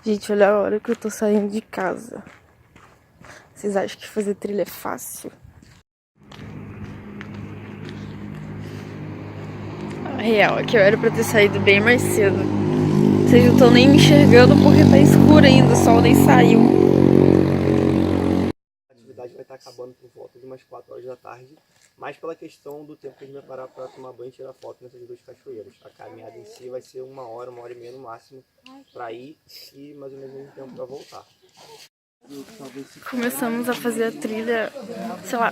Gente, olha a hora que eu tô saindo de casa. Vocês acham que fazer trilha é fácil? A real é que eu era pra ter saído bem mais cedo. Vocês não estão nem me enxergando porque tá escuro ainda, o sol nem saiu. A atividade vai estar acabando por volta de umas 4 horas da tarde, mais pela questão do tempo que a gente vai parar para tomar banho e tirar foto nessas duas cachoeiras. A caminhada em si vai ser uma hora e meia no máximo para ir e mais ou menos um tempo para voltar. Começamos a fazer a trilha, sei lá,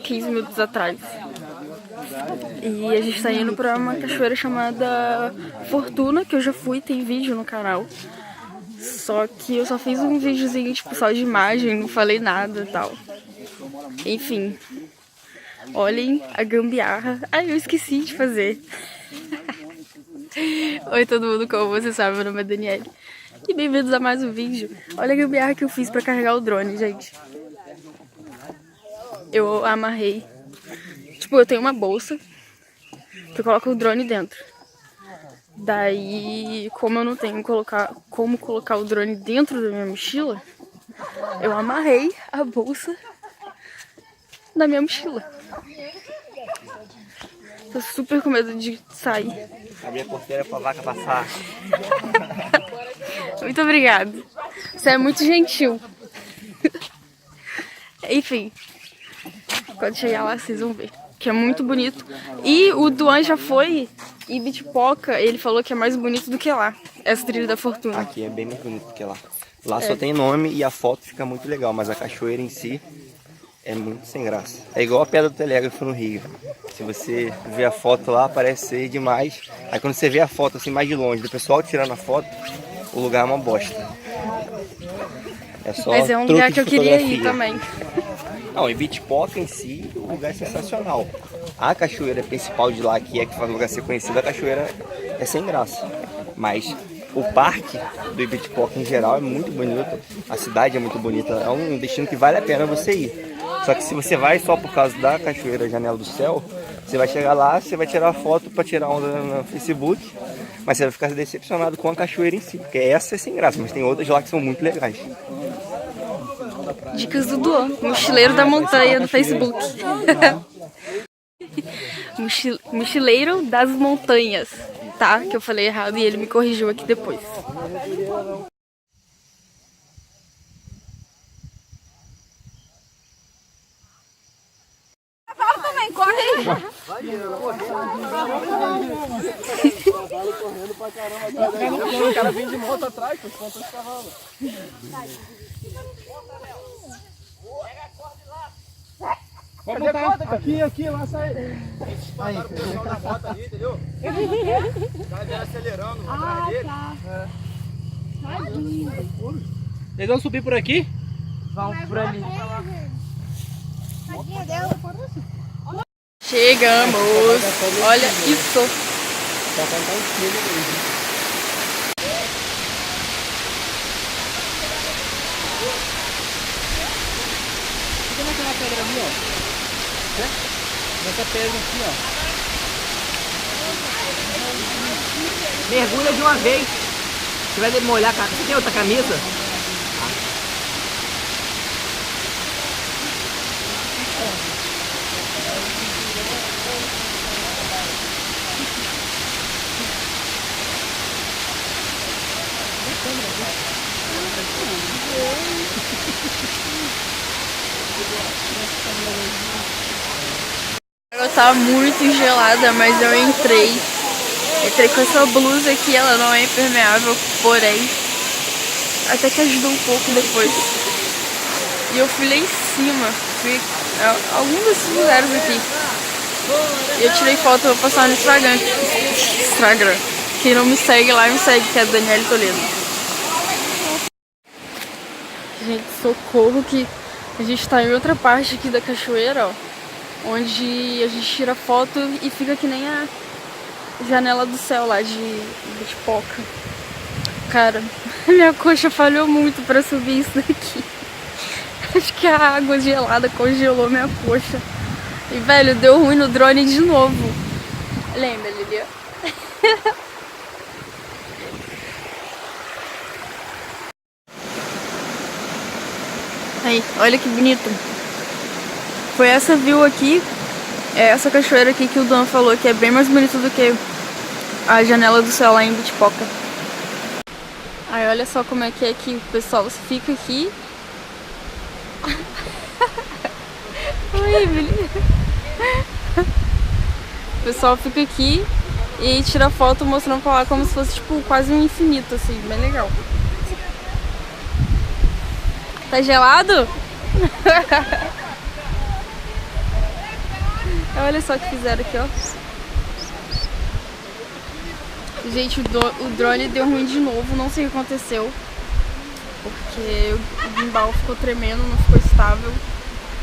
15 minutos atrás. E a gente tá indo pra uma cachoeira chamada Fortuna, que eu já fui, tem vídeo no canal. Só que eu só fiz um videozinho, tipo, só de imagem, não falei nada e tal. Enfim, olhem a gambiarra. Ai, eu esqueci de fazer. Oi todo mundo, como você sabe, meu nome é Daniele. E bem-vindos a mais um vídeo. Olha a gambiarra que eu fiz pra carregar o drone, gente. Eu amarrei. Tipo, eu tenho uma bolsa que eu coloco o drone dentro. Daí, como eu não tenho como colocar o drone dentro da minha mochila, eu amarrei a bolsa na minha mochila. Tô super com medo de sair. Abrir a porteira para a vaca passar. Muito obrigada. Você é muito gentil. Enfim, quando chegar lá vocês vão ver. Que é muito bonito. E o Duan já foi em Ibitipoca, ele falou que é mais bonito do que lá. Essa trilha da fortuna. Aqui é bem mais bonito do que lá. Lá só tem nome e a foto fica muito legal, mas a cachoeira em si é muito sem graça. É igual a Pedra do Telégrafo no Rio. Se você vê a foto lá, parece ser demais. Aí quando você vê a foto assim mais de longe, do pessoal tirando a foto, o lugar é uma bosta. É só Mas é um lugar que eu queria ir também. Não, Ibitipoca em si, o lugar é sensacional. A cachoeira principal de lá, que faz o lugar ser conhecido, a cachoeira é sem graça. Mas o parque do Ibitipoca em geral é muito bonito. A cidade é muito bonita. É um destino que vale a pena você ir. Só que se você vai só por causa da cachoeira Janela do Céu, você vai chegar lá, você vai tirar foto para tirar onda no Facebook, mas você vai ficar decepcionado com a cachoeira em si, porque essa é sem graça, mas tem outras lá que são muito legais. Dicas do Duan, mochileiro da montanha no Facebook. Mochileiro das montanhas, tá? Que eu falei errado e ele me corrigiu aqui depois. Também, corre aí! O cara vem de moto atrás, com os cavalos. Pode botar aqui, lá sai. Aí, o pessoal da moto ali, entendeu? O cara vem acelerando atrás dele. Vocês vão subir por aqui? Vamos por ali. Chegamos! Olha isso! Fica naquela pedra ali, ó. Nessa pedra aqui, ó. Mergulha de uma vez. Você vai molhar a camisa. Você tem outra camisa? Ela tá muito gelada, mas eu entrei. Entrei com essa blusa aqui, ela não é impermeável, porém até que ajudou um pouco depois. E eu fui lá em cima, fui a algum desses lugares aqui. E eu tirei foto, vou postar no Instagram. Quem não me segue lá, me segue, que é Daniele Toledo. Gente, socorro que a gente tá em outra parte aqui da cachoeira, ó. Onde a gente tira foto e fica que nem a Janela do Céu lá de Ibitipoca. Cara, minha coxa falhou muito pra subir isso daqui. Acho que a água gelada congelou minha coxa. E, velho, deu ruim no drone de novo. Lembra, Lilia? Aí, olha que bonito. Foi essa view aqui, essa cachoeira aqui que o Dan falou que é bem mais bonito do que a janela do céu lá em Bitpoca. Aí olha só como é que o pessoal fica aqui. Oi, Emily. O pessoal fica aqui e tira foto mostrando pra lá como se fosse tipo quase um infinito, assim, bem legal. Tá gelado? Olha só o que fizeram aqui, ó. Gente, o drone deu ruim de novo, não sei o que aconteceu. Porque o gimbal ficou tremendo, não ficou estável.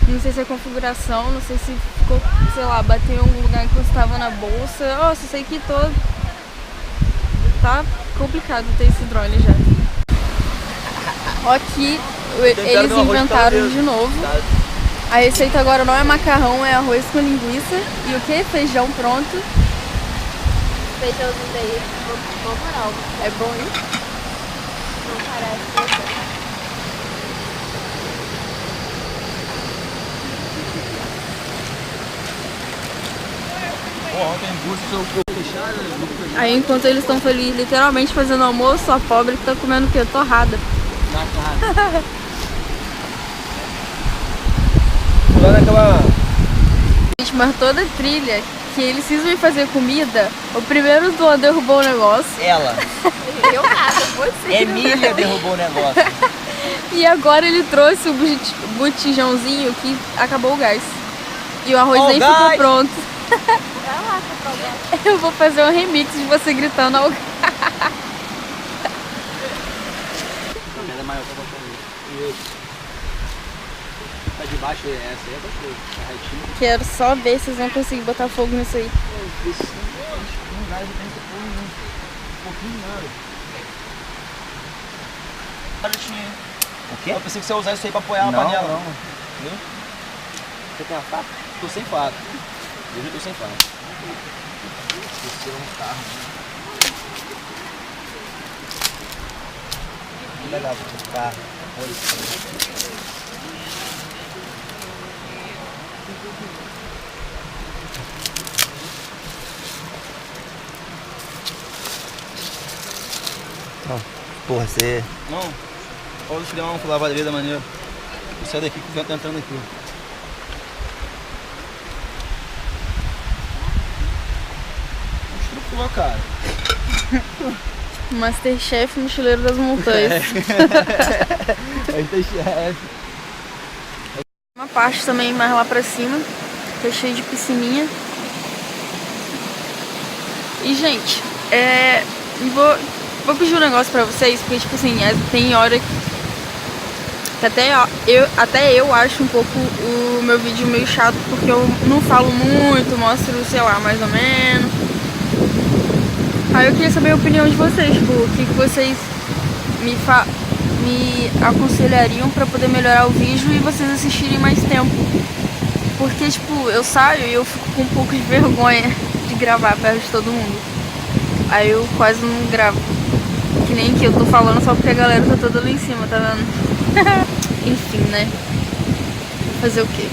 Não sei se é configuração, não sei se ficou, sei lá, bateu em algum lugar que estava na bolsa. Ó, só sei que tá complicado ter esse drone já. Ó, aqui eles inventaram de novo. A receita agora não é macarrão, é arroz com linguiça. E o que? Feijão pronto. Feijãozinho daí, bom moral. É bom, hein? Não parece. Aí enquanto eles estão felizes, literalmente fazendo almoço, a pobre que tá comendo o quê? Torrada. Na cara. Lá naquela... Gente, mas toda trilha que eles precisam ir fazer comida, o primeiro dono derrubou o negócio. Ela. Eu nada, você. Emília derrubou o negócio. E agora ele trouxe o botijãozinho que acabou o gás. E o arroz nem ficou pronto. Vai lá comprar o gás. Eu vou fazer um remix de você gritando ao gás. É maior que a outra. Tá debaixo essa aí é gostoso. Tá retinho. Quero só ver se vocês vão conseguir botar fogo nisso aí. Um gás tem que pôr um pouquinho nada. O quê? Eu pensei que você ia usar isso aí pra apoiar a panela. Não. Entendeu? Você tem uma faca? Tô sem faca. Eu já tô sem faca. Esqueceu um carro. Legal, carro. Porra, você... Não, pode criar uma lavadeira da maneira. Vou sair daqui que o vento tá entrando aqui. Estruturou, cara. Masterchef Mochileiro das Montanhas. Masterchef. Uma parte também mais lá pra cima, que é cheio de piscininha. E, gente, vou pedir um negócio pra vocês, porque, tipo assim, tem hora que até eu acho um pouco o meu vídeo meio chato, porque eu não falo muito, mostro, sei lá, mais ou menos. Aí eu queria saber a opinião de vocês, tipo, o que vocês me aconselhariam pra poder melhorar o vídeo e vocês assistirem mais tempo. Porque, tipo, eu saio e eu fico com um pouco de vergonha de gravar perto de todo mundo. Aí eu quase não gravo. Que nem que eu tô falando só porque a galera tá toda lá em cima, tá vendo? Enfim, né? Fazer o quê?